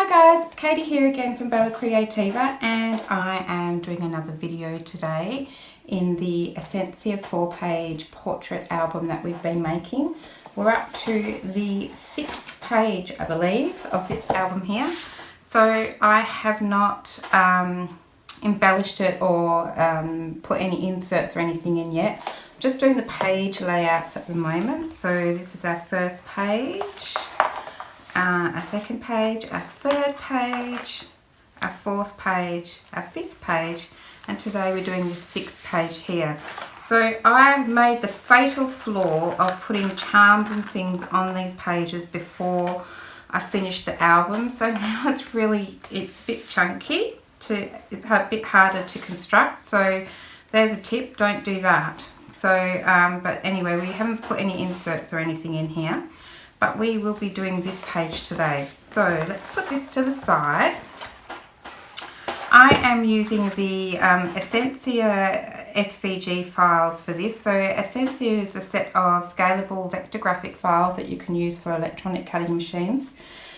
Hi guys, it's Katie here again from Creativa, and I am doing another video today in the Esencia 4-page portrait album that we've been making. We're up to the 6th page, I believe, of this album here. So I have not embellished it or put any inserts or anything in yet. I'm just doing the page layouts at the moment. So this is our first page. Our second page, our third page, our fourth page, our fifth page, and today we're doing the 6th page here. So I made the fatal flaw of putting charms and things on these pages before I finished the album. So now it's a bit chunky, it's a bit harder to construct. So there's a tip, don't do that. So, but anyway, we haven't put any inserts or anything in here. But we will be doing this page today. So let's put this to the side. I am using the Esencia SVG files for this. So Esencia is a set of scalable vector graphic files that you can use for electronic cutting machines.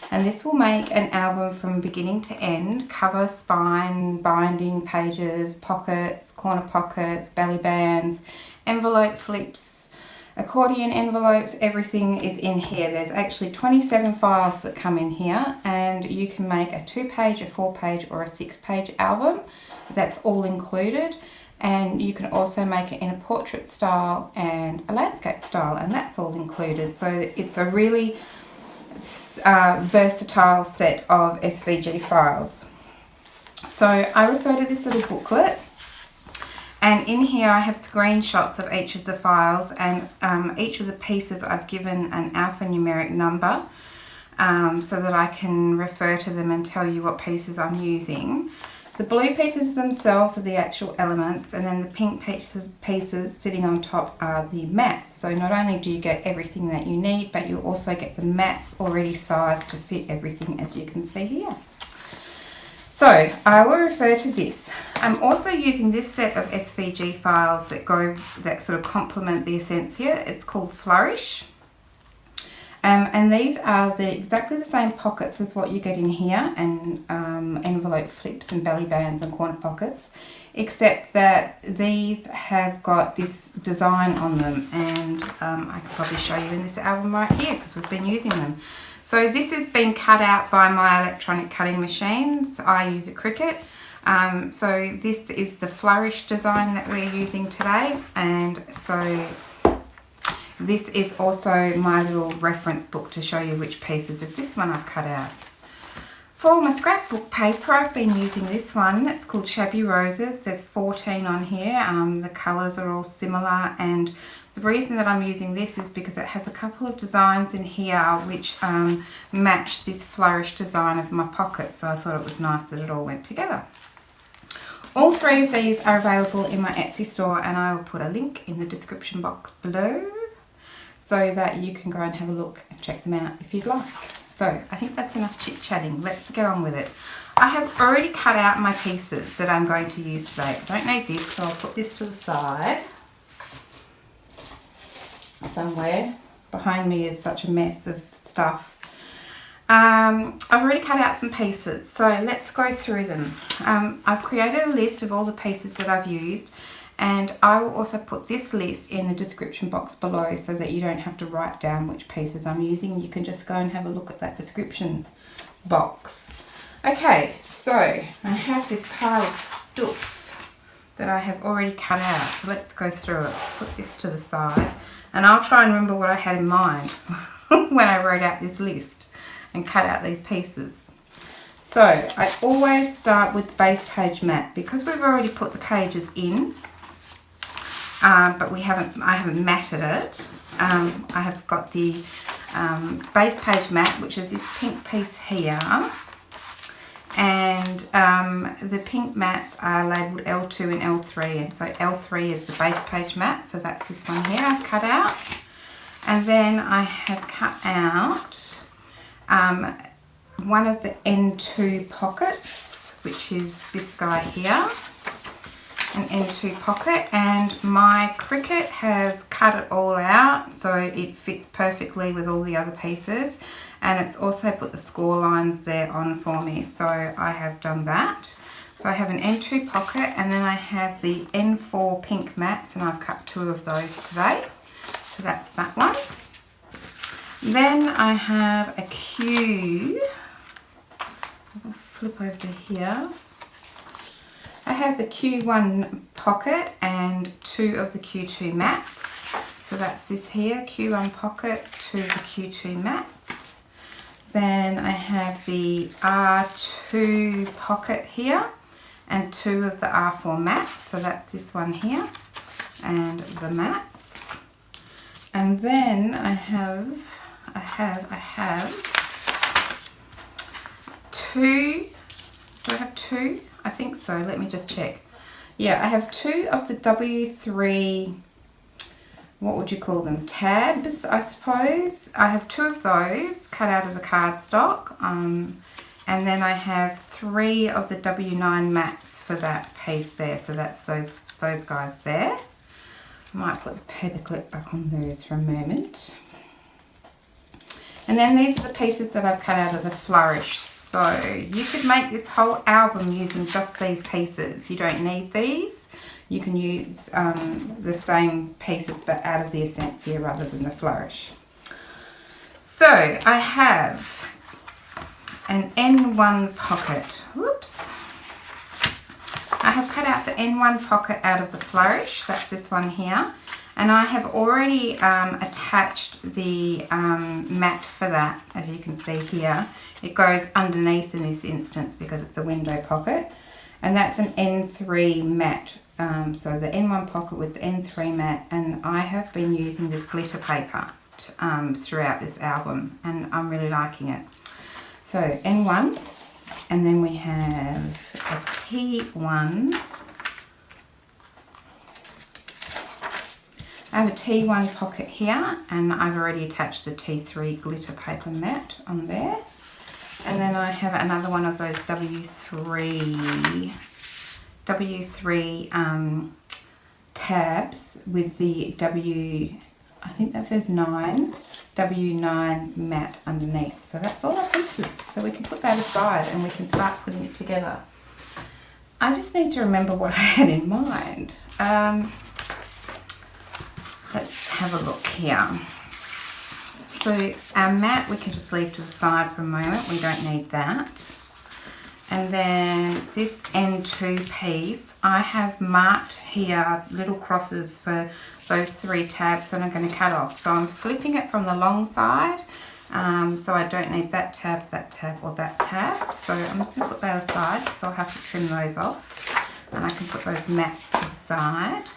And this will make an album from beginning to end: cover, spine, binding, pages, pockets, corner pockets, belly bands, envelope flips, accordion envelopes. Everything is in here. There's actually 27 files that come in here, and you can make a 2-page, a 4-page or a 6-page album. That's all included, and you can also make it in a portrait style and a landscape style, and that's all included. So it's a really versatile set of SVG files. So I refer to this little booklet. And in here I have screenshots of each of the files, and each of the pieces I've given an alphanumeric number so that I can refer to them and tell you what pieces I'm using. The blue pieces themselves are the actual elements, and then the pink pieces sitting on top are the mats. So not only do you get everything that you need, but you also get the mats already sized to fit everything, as you can see here. So I will refer to this. I'm also using this set of SVG files that sort of complement the Esencia. It's called Flourish. And these are exactly the same pockets as what you get in here, and envelope flips and belly bands and corner pockets, except that these have got this design on them, and I could probably show you in this album right here because we've been using them. So this has been cut out by my electronic cutting machines. I use a Cricut. So this is the Flourish design that we're using today, and so this is also my little reference book to show you which pieces of this one I've cut out. For my scrapbook paper, I've been using this one. It's called Shabby Roses. There's 14 on here. The colours are all similar, and the reason that I'm using this is because it has a couple of designs in here which match this Flourish design of my pocket, so I thought it was nice that it all went together. All 3 of these are available in my Etsy store, and I will put a link in the description box below so that you can go and have a look and check them out if you'd like. So I think that's enough chit-chatting. Let's get on with it. I have already cut out my pieces that I'm going to use today. I don't need this, so I'll put this to the side. Somewhere behind me is such a mess of stuff. I've already cut out some pieces, so let's go through them. I've created a list of all the pieces that I've used, and I will also put this list in the description box below so that you don't have to write down which pieces I'm using. You can just go and have a look at that description box. Okay, so I have this pile of stuff that I have already cut out, so let's go through it. Put this to the side, and I'll try and remember what I had in mind when I wrote out this list and cut out these pieces. So I always start with the base page mat because we've already put the pages in, but I haven't matted it. I have got the base page mat, which is this pink piece here, and the pink mats are labelled L2 and L3, and so L3 is the base page mat, so that's this one here I've cut out. And then I have cut out one of the N2 pockets, which is this guy here. an N2 pocket, and my Cricut has cut it all out so it fits perfectly with all the other pieces, and it's also put the score lines there on for me, so I have done that. So I have an N2 pocket, and then I have the N4 pink mats, and I've cut 2 of those today. So that's that one. Then I have a Q. I'll flip over to here. I have the Q1 pocket and 2 of the Q2 mats. So that's this here, Q1 pocket, 2 of the Q2 mats. Then I have the R2 pocket here and 2 of the R4 mats. So that's this one here and the mats. And then I have 2. Do I have 2? I think so. Let me just check. Yeah, I have 2 of the W3, what would you call them? Tabs, I suppose. I have 2 of those cut out of the cardstock. And then I have 3 of the W9 mats for that piece there. So that's those guys there. I might put the paperclip back on those for a moment. And then these are the pieces that I've cut out of the Flourish. So you could make this whole album using just these pieces. You don't need these. You can use the same pieces but out of the Esencia rather than the Flourish. So I have an N1 pocket. Whoops. I have cut out the N1 pocket out of the Flourish. That's this one here. And I have already attached the mat for that, as you can see here. It goes underneath in this instance because it's a window pocket. And that's an N3 mat. So the N1 pocket with the N3 mat. And I have been using this glitter paper throughout this album. And I'm really liking it. So N1. And then we have a T1. I have a T1 pocket here, and I've already attached the T3 glitter paper mat on there. And then I have another one of those W3 tabs with the I think that says W9 mat underneath. So that's all our pieces. So we can put that aside and we can start putting it together. I just need to remember what I had in mind. Let's have a look here. So our mat we can just leave to the side for a moment. We don't need that. And then this N2 piece, I have marked here little crosses for those 3 tabs that I'm going to cut off. So I'm flipping it from the long side. So I don't need that tab, or that tab. So I'm just going to put that aside because I'll have to trim those off. And I can put those mats to the side.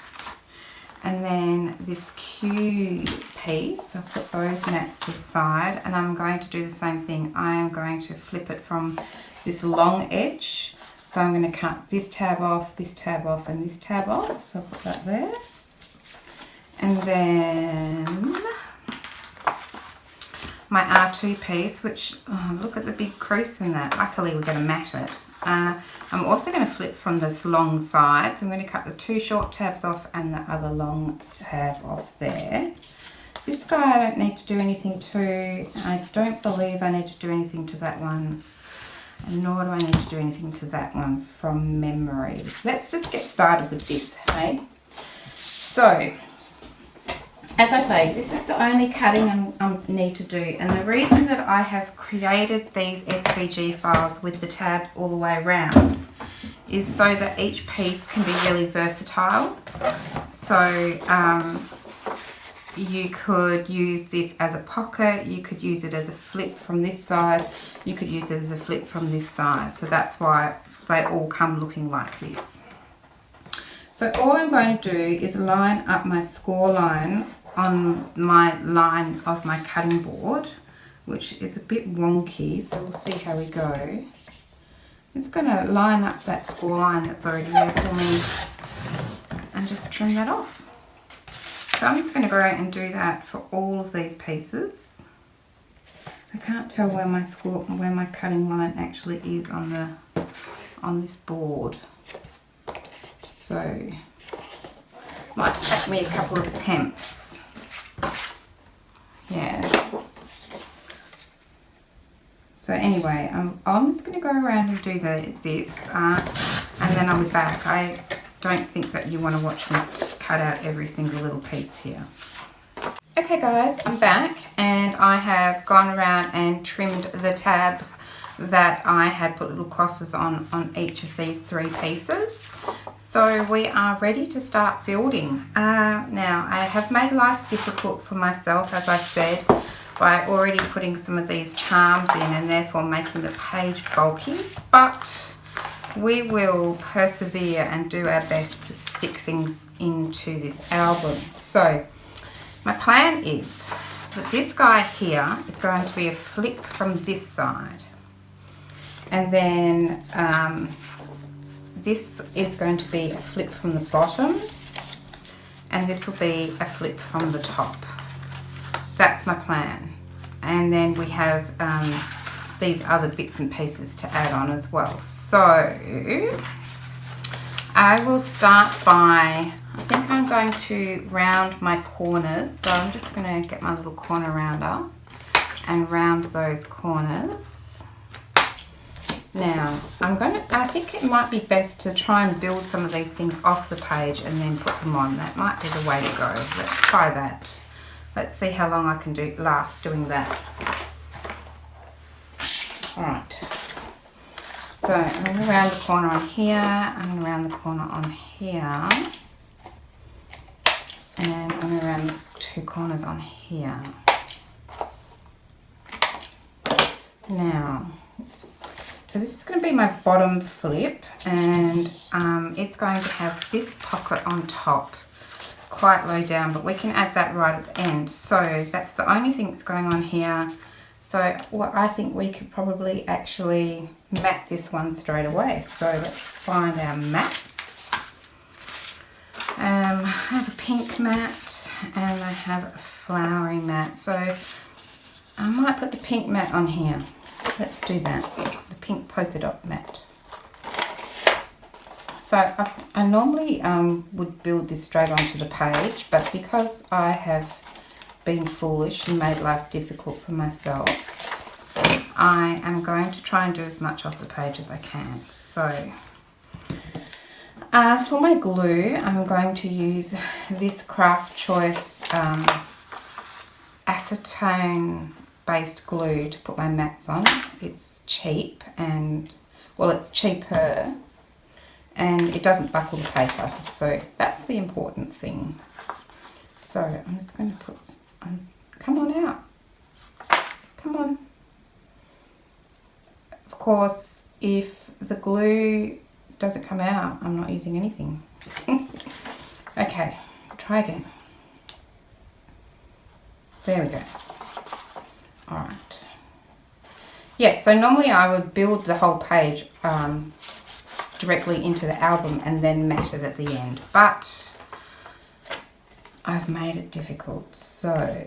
And then this Q piece, I'll put those mats to the side, and I'm going to do the same thing. I am going to flip it from this long edge. So I'm going to cut this tab off, and this tab off. So I'll put that there. And then my R2 piece, which, oh, look at the big crease in that. Luckily we're going to mat it. I'm also going to flip from this long side. So I'm going to cut the 2 short tabs off and the other long tab off there. This guy I don't need to do anything to. I don't believe I need to do anything to that one. And nor do I need to do anything to that one from memory. Let's just get started with this, hey? So, as I say, this is the only cutting I need to do, and the reason that I have created these SVG files with the tabs all the way around is so that each piece can be really versatile. So you could use this as a pocket, you could use it as a flip from this side, you could use it as a flip from this side. So that's why they all come looking like this. So all I'm going to do is line up my score line on my line of my cutting board, which is a bit wonky, so we'll see how we go. I'm just going to line up that score line that's already there for me and just trim that off. So I'm just going to go out and do that for all of these pieces. I can't tell where my cutting line actually is on this board. So might take me a couple of attempts. Yeah. So anyway, I'm just going to go around and do this and then I'll be back. I don't think that you want to watch me cut out every single little piece here. Okay guys, I'm back and I have gone around and trimmed the tabs that I had put little crosses on each of these 3 pieces. So we are ready to start building. Now I have made life difficult for myself, as I said, by already putting some of these charms in and therefore making the page bulky, but we will persevere and do our best to stick things into this album. So my plan is that this guy here is going to be a flip from this side, and then this is going to be a flip from the bottom, and this will be a flip from the top. That's my plan. And then we have these other bits and pieces to add on as well. So I will start by, I think I'm going to round my corners. So I'm just going to get my little corner rounder and round those corners. Now I think it might be best to try and build some of these things off the page and then put them on. That might be the way to go. Let's try that. Let's see how long I can last doing that. Alright, so I'm going to round the corner on here, I'm going to round the corner on here, and I'm going to round 2 corners on here. Now, so this is going to be my bottom flip, and it's going to have this pocket on top, quite low down, but we can add that right at the end. So that's the only thing that's going on here. So what I think we could probably actually mat this one straight away. So let's find our mats. I have a pink mat and I have a flowery mat. So I might put the pink mat on here. Let's do that. The pink polka dot mat. So I normally would build this straight onto the page, but because I have been foolish and made life difficult for myself, I am going to try and do as much off the page as I can. So for my glue, I'm going to use this Craft Choice acetone based glue to put my mats on. It's cheap and, well, it's cheaper, and it doesn't buckle the paper, so that's the important thing. So I'm just going to put, come on out, come on. Of course, if the glue doesn't come out, I'm not using anything. Okay, try again. There we go. Alright. Yeah, so normally I would build the whole page directly into the album and then mat it at the end, but I've made it difficult, so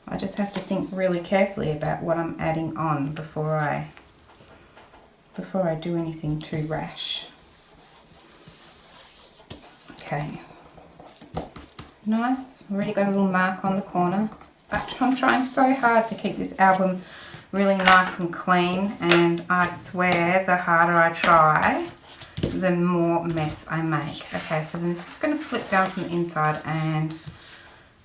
I just have to think really carefully about what I'm adding on before I do anything too rash. Okay, nice. Already got a little mark on the corner, but I'm trying so hard to keep this album really nice and clean, and I swear the harder I try, the more mess I make. Okay, so then this is going to flip down from the inside and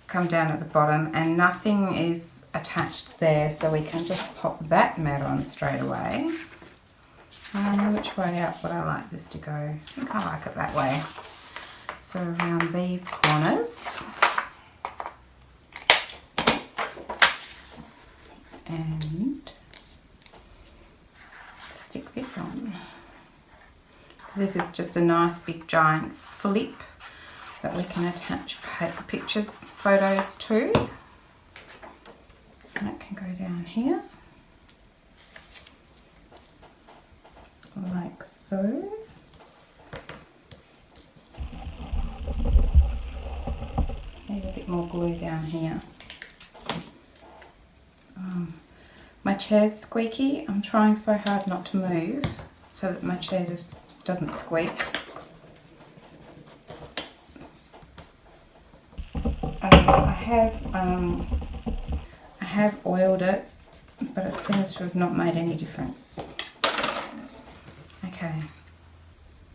come down at the bottom, and nothing is attached there, so we can just pop that mat on straight away. I don't know which way out would I like this to go. I think I like it that way. So around these corners. And stick this on. So this is just a nice big giant flip that we can attach pictures, photos to. And it can go down here, like so. Need a bit more glue down here. My chair's squeaky. I'm trying so hard not to move so that my chair just doesn't squeak. have oiled it, but it seems to have not made any difference. Okay,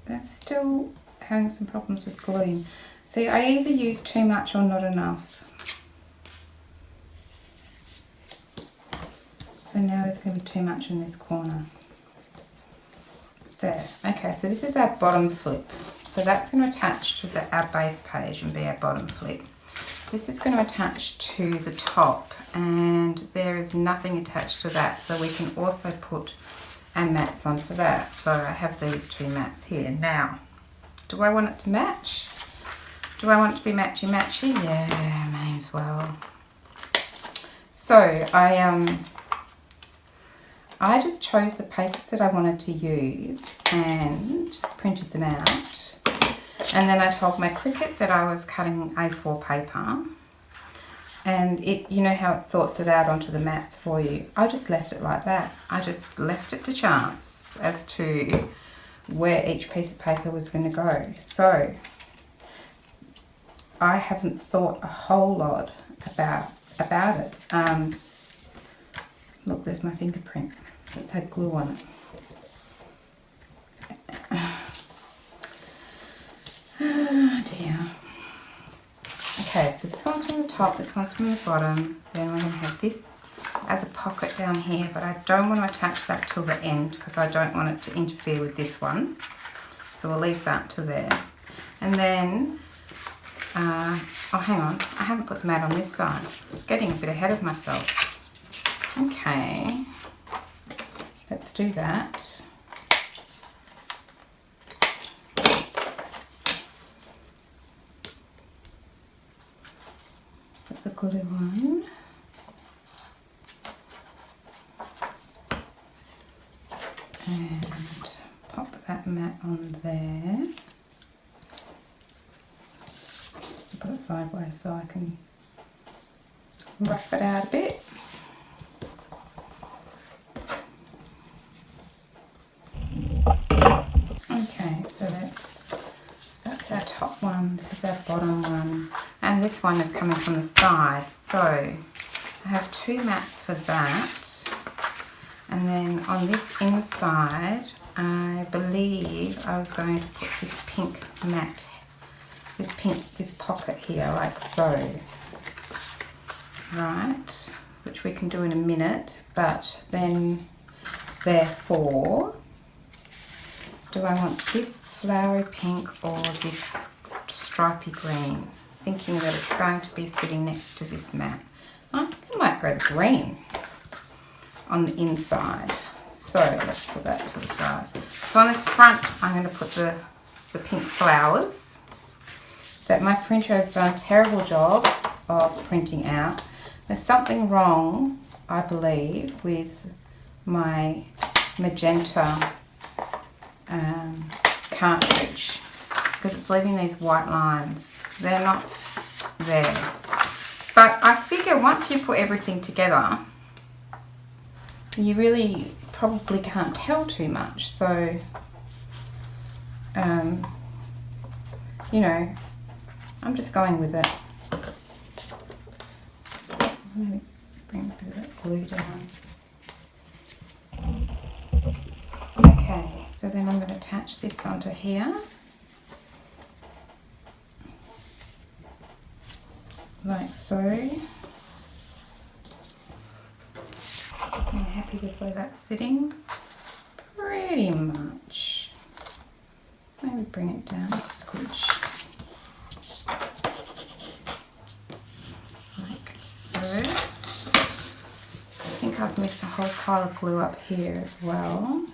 that's still having some problems with gluing. See, I either use too much or not enough. So now there's going to be too much in this corner. There. Okay, so this is our bottom flip. So that's going to attach to our base page and be our bottom flip. This is going to attach to the top, and there is nothing attached to that, so we can also put our mats onto that. So I have these two mats here. Now, do I want it to match? Do I want it to be matchy-matchy? Yeah, may as well. So I just chose the papers that I wanted to use and printed them out. And then I told my Cricut that I was cutting A4 paper. And it, you know how it sorts it out onto the mats for you. I just left it like that. I just left it to chance as to where each piece of paper was going to go. So I haven't thought a whole lot about it. Look, there's my fingerprint. It's had glue on it. Oh dear. Okay, so this one's from the top, this one's from the bottom. Then we're going to have this as a pocket down here, but I don't want to attach that till the end because I don't want it to interfere with this one. So we'll leave that to there. And then, oh hang on, I haven't put the mat on this side. Getting a bit ahead of myself. Okay, let's do that. Put the glue on. And pop that mat on there. Put it sideways so I can rough it out a bit. Okay, so that's our top one, this is our bottom one, and this one is coming from the side. So I have two mats for that, and then on this inside I believe I was going to put this pink mat, this pocket here, like so, right, which we can do in a minute. But then therefore, do I want this flowery pink or this stripy green? Thinking that it's going to be sitting next to this mat. I might go green on the inside. So let's put that to the side. So on this front, I'm going to put the pink flowers that my printer has done a terrible job of printing out. There's something wrong, I believe, with my magenta cartridge, because it's leaving these white lines. They're not there. But I figure once you put everything together, you really probably can't tell too much. So, you know, I'm just going with it. Maybe bring a bit of that glue down. Okay, so then I'm going to attach this onto here. Like so. I'm happy with where that's sitting. Pretty much. Maybe bring it down a squidge. Like so. I think I've missed a whole pile of glue up here as well.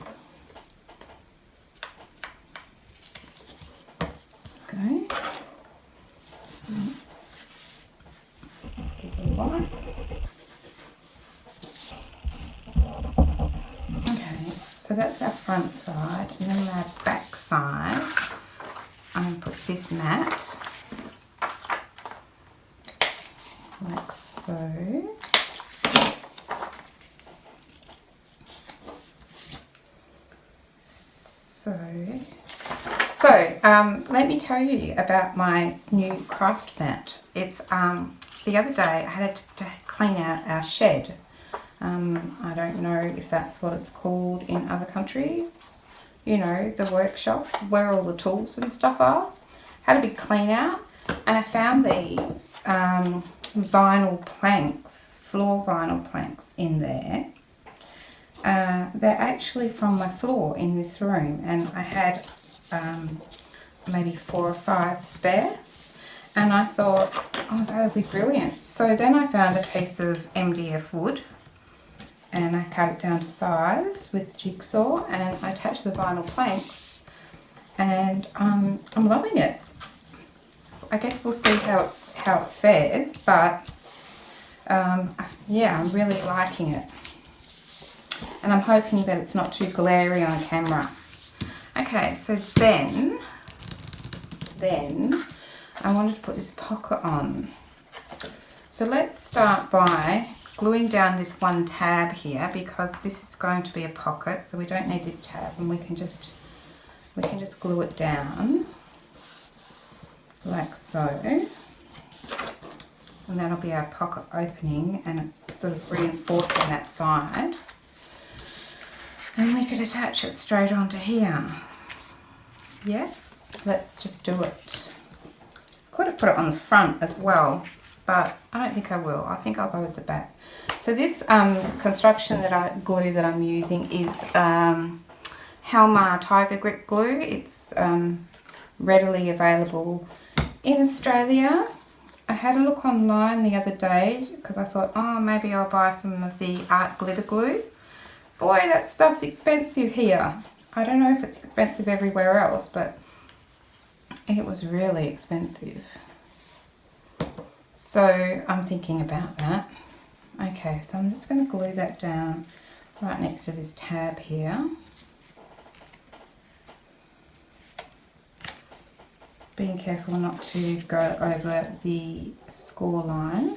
Okay. Okay, so that's our front side, and then our back side, I'm going to put this mat, like so. So let me tell you about my new craft mat. It's the other day I had to clean out our shed. I don't know if that's what it's called in other countries. You know, the workshop where all the tools and stuff are. Had a big clean out, and I found these vinyl planks, floor vinyl planks in there. They're actually from my floor in this room, and I had maybe 4 or 5 spare, and I thought, oh, that would be brilliant. So then I found a piece of MDF wood, and I cut it down to size with jigsaw, and I attached the vinyl planks, and I'm loving it. I guess we'll see how it fares, but yeah, I'm really liking it, and I'm hoping that it's not too glary on camera. Okay, so then I wanted to put this pocket on. So let's start by gluing down this one tab here, because this is going to be a pocket, so we don't need this tab, and we can just glue it down like so, and that'll be our pocket opening, and it's sort of reinforcing that side, and we could attach it straight onto here. Yes, let's just do it. Could have put it on the front as well, but I don't think I will. I think I'll go with the back. So this construction glue that I'm using is Halma Tiger Grip glue. It's readily available in Australia. I had a look online the other day because I thought, oh, maybe I'll buy some of the art glitter glue. Boy, that stuff's expensive here. I don't know if it's expensive everywhere else, but it was really expensive. So I'm thinking about that. Okay, so I'm just going to glue that down right next to this tab here. Being careful not to go over the score line.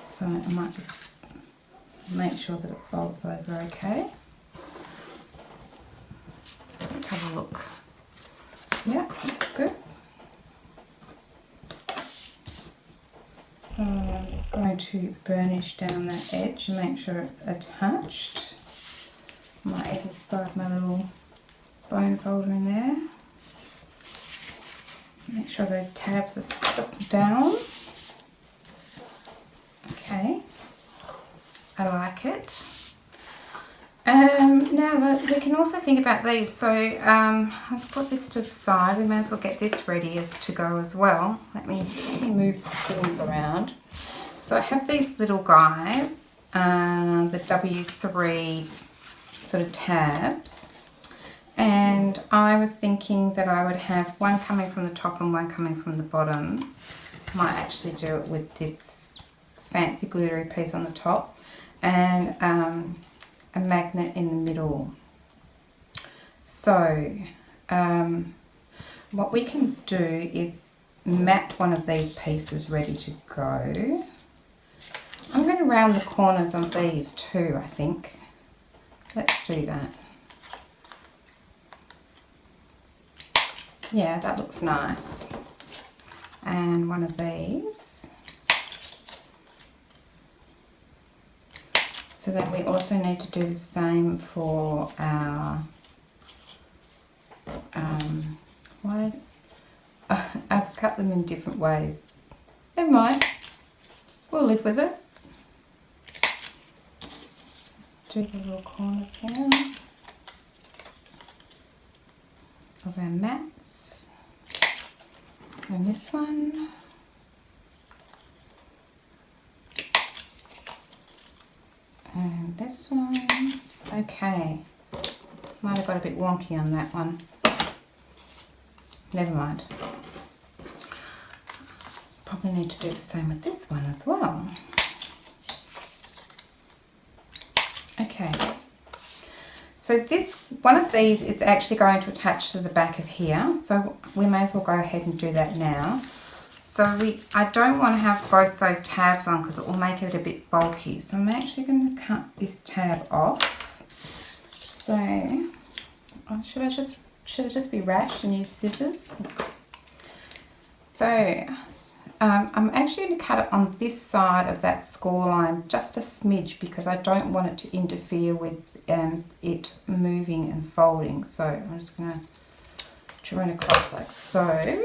So I might just make sure that it folds over okay. Let's have a look. Yeah, that's good. So I'm just going to burnish down that edge and make sure it's attached. Might even slide my little bone folder in there. Make sure those tabs are stuck down. Okay, I like it. Now we can also think about these. So I've put this to the side. We may as well get this ready to go as well. Let me move some things around. So I have these little guys, the W3 sort of tabs. And I was thinking that I would have one coming from the top and one coming from the bottom. Might actually do it with this fancy glittery piece on the top, and a magnet in the middle. So what we can do is mat one of these pieces ready to go. I'm going to round the corners on these too, I think. Let's do that. Yeah, that looks nice. And one of these. So then we also need to do the same for our, I've cut them in different ways. Never mind, we'll live with it. Do the little corner here of our mats. And this one. And this one. Okay. Might have got a bit wonky on that one. Never mind. Probably need to do the same with this one as well. Okay. So this, one of these is actually going to attach to the back of here. So we may as well go ahead and do that now. So I don't want to have both those tabs on because it will make it a bit bulky. So I'm actually going to cut this tab off. So should I just be rash and use scissors? So I'm actually going to cut it on this side of that score line just a smidge because I don't want it to interfere with it moving and folding. So I'm just going to run across like so.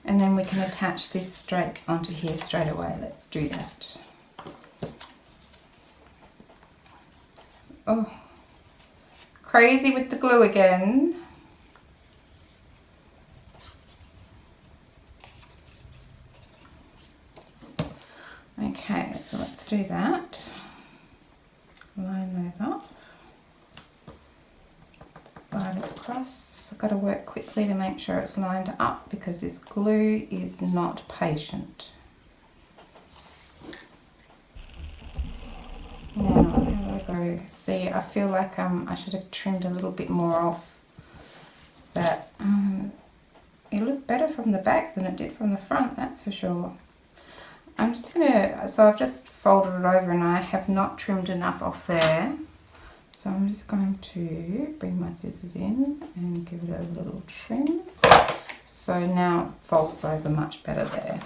And then we can attach this straight onto here straight away. Let's do that. Oh, crazy with the glue again. Okay, so let's do that. Line those up. Slide it across. I've got to work quickly to make sure it's lined up because this glue is not patient. Now, how do I go? See, I feel like I should have trimmed a little bit more off that. It looked better from the back than it did from the front, that's for sure. I'm just gonna, so I've just folded it over and I have not trimmed enough off there. So I'm just going to bring my scissors in and give it a little trim. So now it folds over much better there.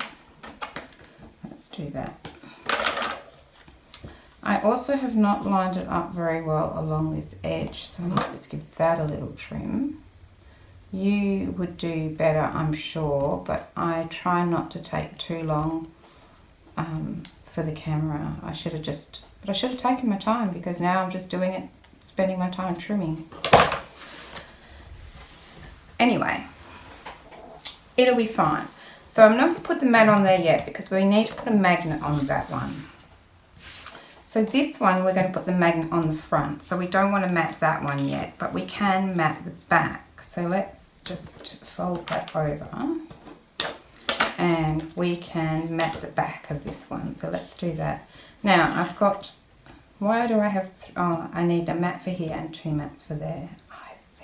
Let's do that. I also have not lined it up very well along this edge, so I might just give that a little trim. You would do better, I'm sure, but I try not to take too long for the camera. I should have taken my time because now I'm just doing it, spending my time trimming. Anyway, it'll be fine. So I'm not going to put the mat on there yet because we need to put a magnet on that one. So this one we're going to put the magnet on the front. So we don't want to mat that one yet, but we can mat the back. So let's just fold that over. And we can mat the back of this one. So let's do that. Now I've got, why do I have, I need a mat for here and 2 mats for there. I see.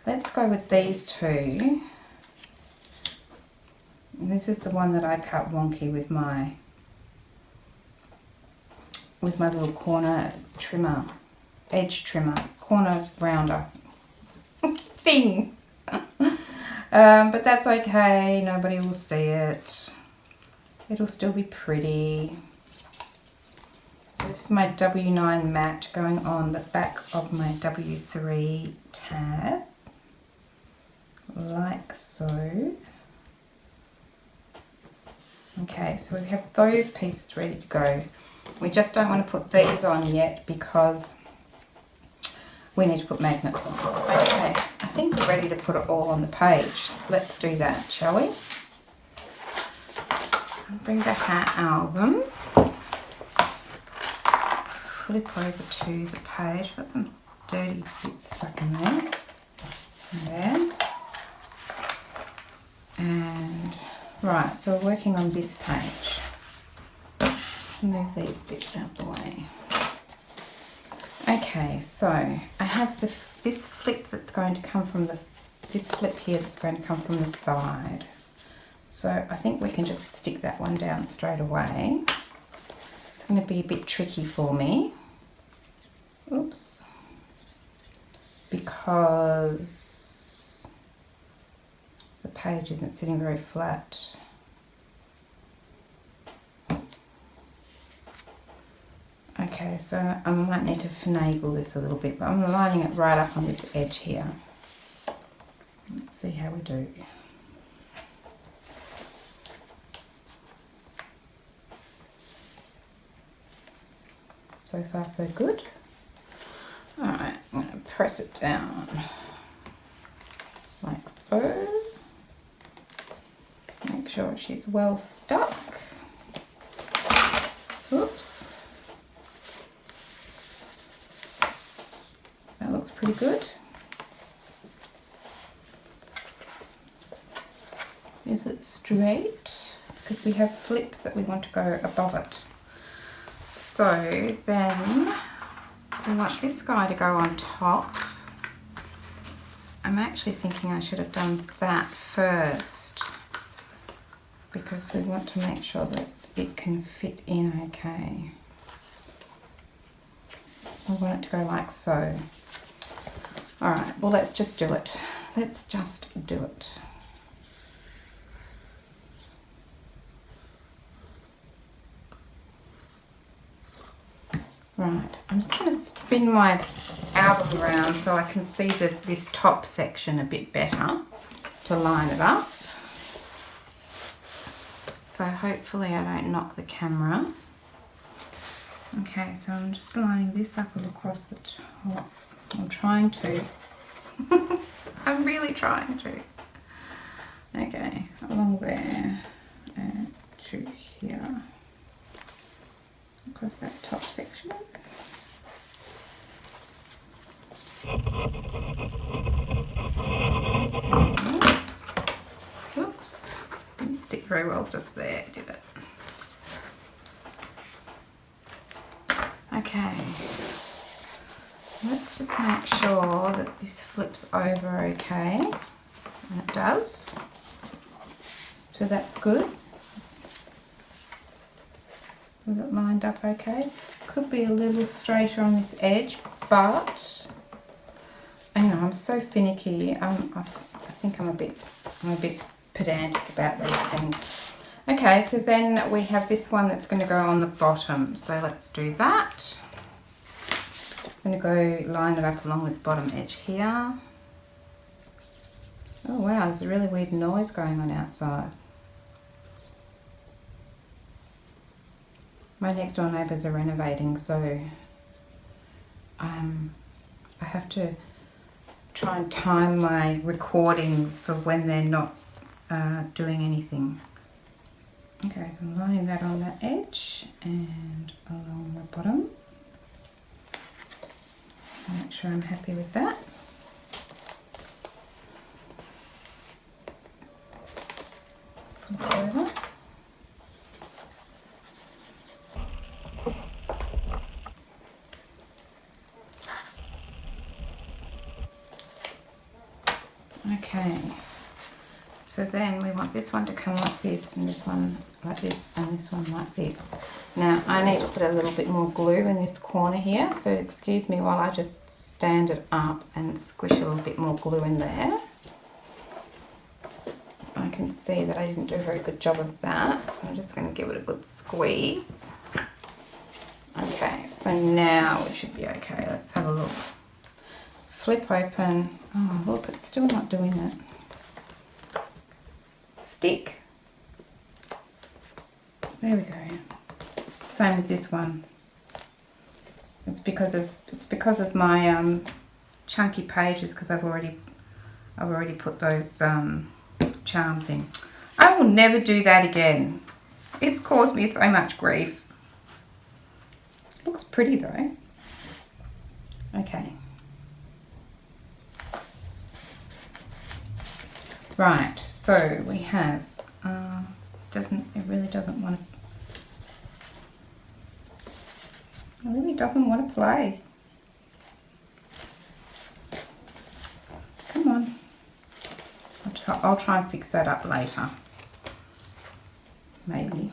Let's go with these 2. And this is the one that I cut wonky with my little corner trimmer, edge trimmer, corner rounder thing. But that's okay, nobody will see it. It'll still be pretty. So this is my W9 mat going on the back of my W3 tab, like so. Okay, so we have those pieces ready to go. We just don't want to put these on yet because we need to put magnets on. Okay, I think we're ready to put it all on the page. Let's do that, shall we? I'll bring back our album. Flip over to the page. Got some dirty bits stuck in there. There. And right, so we're working on this page. Move these bits out the way. Okay, so I have this flip that's going to come from this flip here that's going to come from the side. So I think we can just stick that one down straight away. It's going to be a bit tricky for me. Oops. Because the page isn't sitting very flat. Okay, so I might need to finagle this a little bit, but I'm lining it right up on this edge here. Let's see how we do. So far so good. Alright, I'm going to press it down like so. Make sure she's well stuck. Oops. That looks pretty good. Is it straight? Because we have flips that we want to go above it. So then we want this guy to go on top. I'm actually thinking I should have done that first because we want to make sure that it can fit in okay. I want it to go like so. Alright, well let's just do it. Let's just do it. Right, I'm just going to spin my album around so I can see this top section a bit better to line it up. So hopefully I don't knock the camera. Okay, so I'm just lining this up all across the top. I'm trying to. I'm really trying to. Okay, along there and to here. Across that top section. Oops, didn't stick very well just there, did it? Okay, let's just make sure that this flips over okay, and it does, so that's good. We've got it lined up okay. Could be a little straighter on this edge, but you know, I'm so finicky. I think I'm a bit pedantic about these things. Okay, so then we have this one that's going to go on the bottom. So let's do that. I'm going to go line it up along this bottom edge here. Oh wow, there's a really weird noise going on outside. My next door neighbours are renovating, so I have to try and time my recordings for when they're not doing anything. Okay, so I'm lining that on that edge and along the bottom. Make sure I'm happy with that. Flip it over. Okay, so then we want this one to come like this, and this one like this, and this one like this. Now I need to put a little bit more glue in this corner here, so excuse me while I just stand it up and squish a little bit more glue in there. I can see that I didn't do a very good job of that, so I'm just going to give it a good squeeze. Okay, so now we should be okay. Let's have a look. Flip open. Oh, look, it's still not doing it. Stick. There we go. Same with this one. It's because of my chunky pages, because I've already put those charms in. I will never do that again. It's caused me so much grief. Looks pretty though. Okay. Right, so we have, it really doesn't want to play. Come on. I'll try and fix that up later. Maybe.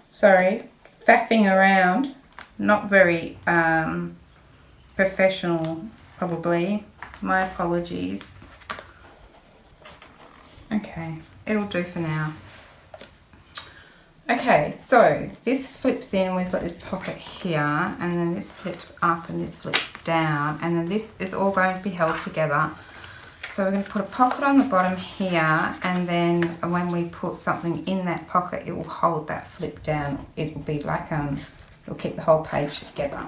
Sorry, faffing around, not very professional probably, my apologies. Okay, it'll do for now. Okay, so this flips in, we've got this pocket here, and then this flips up and this flips down, and then this is all going to be held together. So we're going to put a pocket on the bottom here, and then when we put something in that pocket, it will hold that flip down. It will be like, it'll keep the whole page together.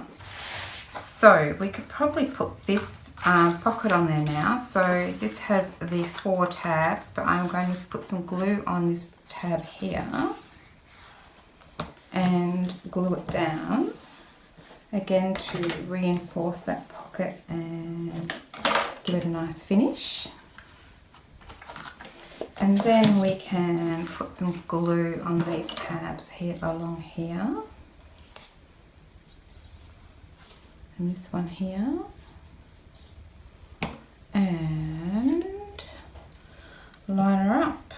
So we could probably put this pocket on there now. So this has the 4 tabs, but I'm going to put some glue on this tab here and glue it down again to reinforce that pocket and give it a nice finish. And then we can put some glue on these tabs here along here, and this one here, and line her up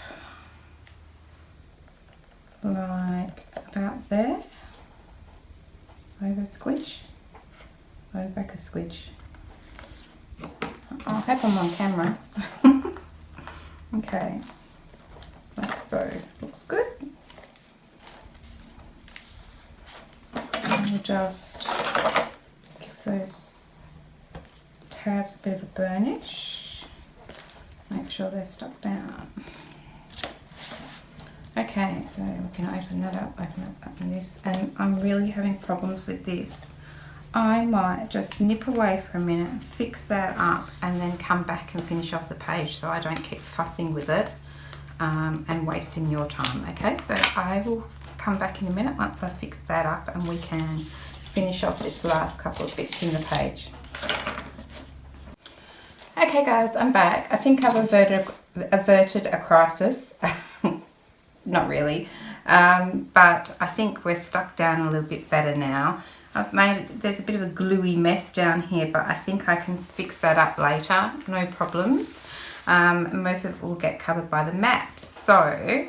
like about there, over a squidge, over back a squidge. I hope I'm on camera. Okay, like so. Looks good. And we'll just give those tabs a bit of a burnish. Make sure they're stuck down. Okay, so we can open that up, open this, and I'm really having problems with this. I might just nip away for a minute, fix that up, and then come back and finish off the page so I don't keep fussing with it and wasting your time, okay? So I will come back in a minute once I fix that up and we can finish off this last couple of bits in the page. Okay guys, I'm back. I think I've averted a crisis. Not really, but I think we're stuck down a little bit better now. There's a bit of a gluey mess down here, but I think I can fix that up later, no problems. Most of it will get covered by the mat. So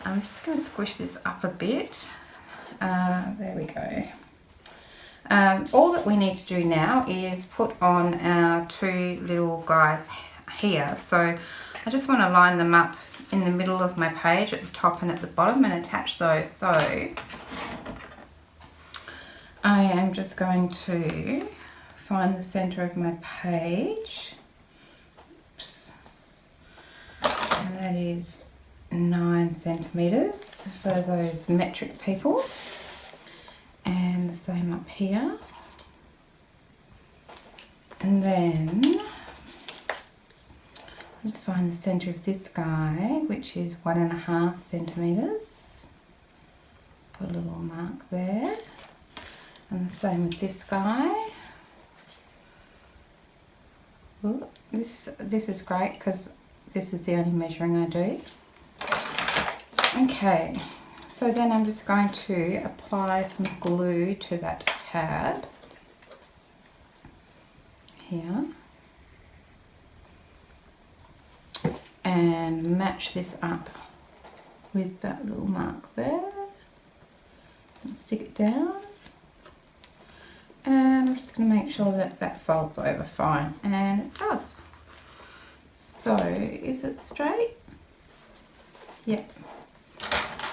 I'm just going to squish this up a bit. There we go. All that we need to do now is put on our two little guys here. So I just want to line them up in the middle of my page at the top and at the bottom and attach those. So I am just going to find the center of my page. Oops. And that is 9 centimeters for those metric people. And the same up here. And then just find the center of this guy, which is 1.5 centimeters. Put a little mark there. And the same with this guy. Ooh, this is great because this is the only measuring I do. Okay, so then I'm just going to apply some glue to that tab here. And match this up with that little mark there. And stick it down. And I'm just going to make sure that that folds over fine. And it does. So, is it straight? Yep.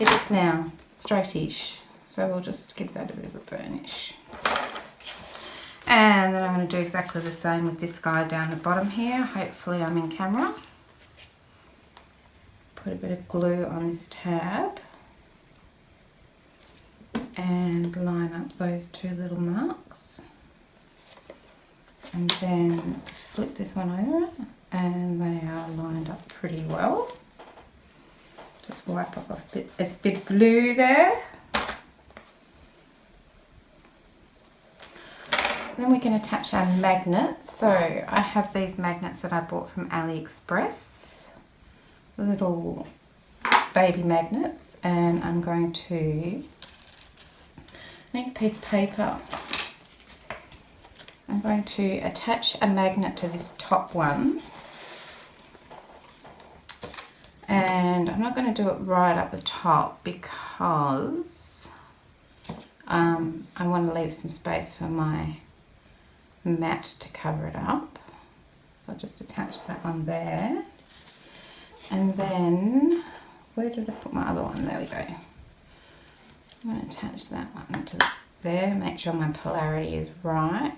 It is now straightish. So we'll just give that a bit of a burnish. And then I'm going to do exactly the same with this guy down the bottom here. Hopefully I'm in camera. Put a bit of glue on this tab. And line up those two little marks. And then flip this one over and they are lined up pretty well. Just wipe off a bit of glue there. Then we can attach our magnets. So I have these magnets that I bought from AliExpress. Little baby magnets, and I'm going to make a piece of paper. I'm going to attach a magnet to this top one, and I'm not going to do it right up the top because I want to leave some space for my mat to cover it up. So I'll just attach that one there, and then where did I put my other one? There we go. I'm going to attach that one to there, make sure my polarity is right.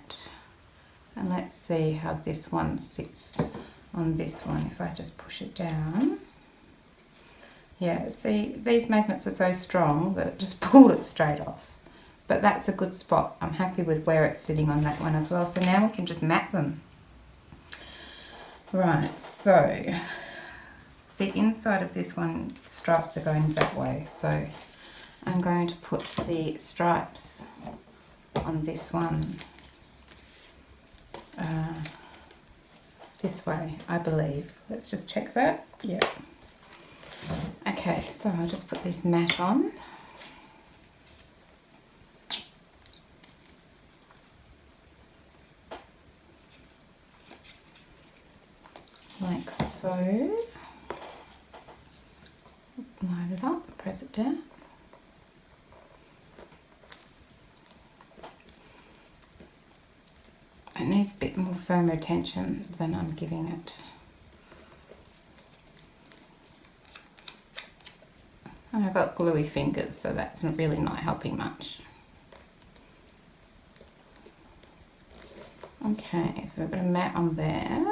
And let's see how this one sits on this one if I just push it down. Yeah, see, these magnets are so strong that it just pulled it straight off. But that's a good spot. I'm happy with where it's sitting on that one as well. So now we can just mat them. Right, so the inside of this one, stripes are going that way. So I'm going to put the stripes on this one this way, I believe. Let's just check that. Yeah. Okay, so I'll just put this mat on. Like so. Line it up, press it down. It needs a bit more firmer attention than I'm giving it. And I've got gluey fingers, so that's really not helping much. Okay, so we've got a mat on there.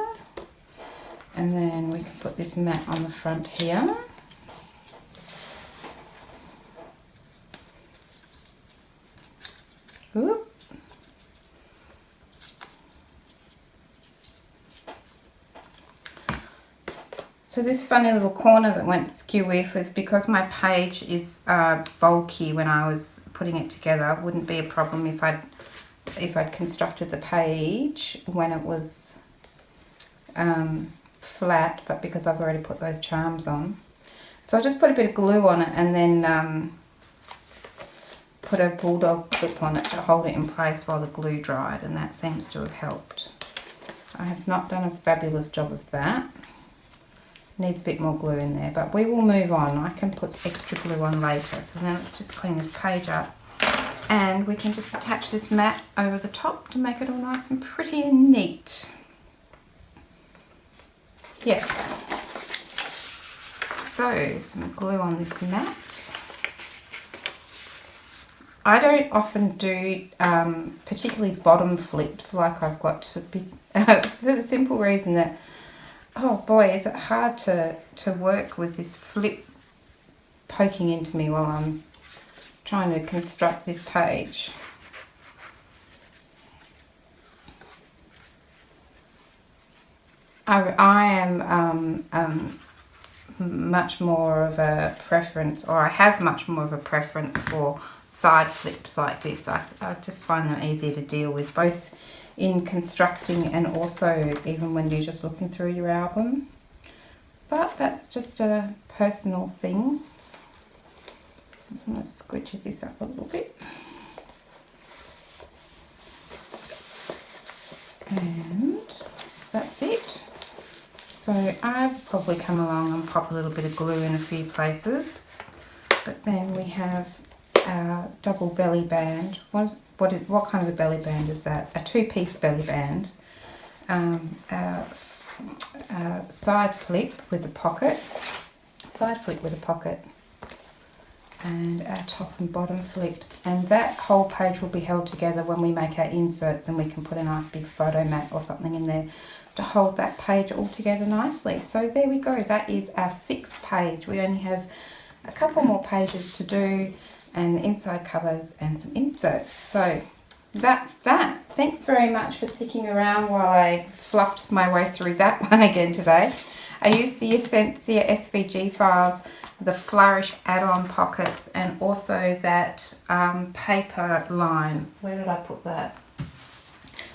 And then we can put this mat on the front here. Oop. So this funny little corner that went skew with was because my page is bulky when I was putting it together. It wouldn't be a problem if I'd constructed the page when it was flat, but because I've already put those charms on. So I just put a bit of glue on it and then put a bulldog clip on it to hold it in place while the glue dried, and that seems to have helped. I have not done a fabulous job of that. Needs a bit more glue in there, but we will move on. I can put extra glue on later. So now let's just clean this page up, and we can just attach this mat over the top to make it all nice and pretty and neat. Yeah. So some glue on this mat. I don't often do particularly bottom flips like I've got to be, for the simple reason that, oh boy, is it hard to work with this flip poking into me while I'm trying to construct this page. I am much more of a preference, or I have much more of a preference for side flips like this. I just find them easier to deal with, both in constructing and also even when you're just looking through your album. But that's just a personal thing. I just want to squidge this up a little bit. And that's it. So I've probably come along and pop a little bit of glue in a few places. But then we have our double belly band. What kind of a belly band is that? A two-piece belly band. Side flip with a pocket. And our top and bottom flips. And that whole page will be held together when we make our inserts, and we can put a nice big photo mat or something in there to hold that page all together nicely. So there we go. That is our 6th page. We only have a couple more pages to do, and the inside covers and some inserts. So that's that. Thanks very much for sticking around while I fluffed my way through that one again today. I used the Esencia SVG files, the Flourish add-on pockets, and also that paper line. Where did I put that?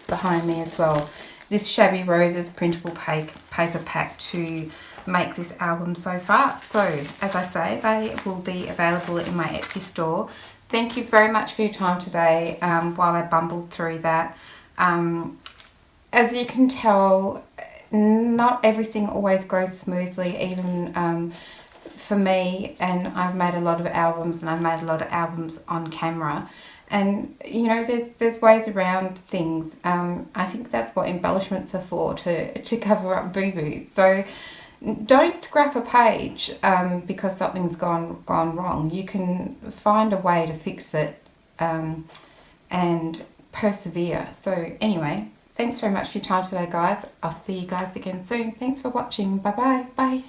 Behind me as well. This Shabby Roses printable paper pack to make this album so far. So, as I say, they will be available in my Etsy store. Thank you very much for your time today while I bumbled through that. As you can tell, not everything always goes smoothly, even for me, and I've made a lot of albums, and I've made a lot of albums on camera. And, you know, there's ways around things. I think that's what embellishments are for, to cover up boo-boos. So don't scrap a page because something's gone wrong. You can find a way to fix it and persevere. So anyway, thanks very much for your time today, guys. I'll see you guys again soon. Thanks for watching. Bye-bye. Bye.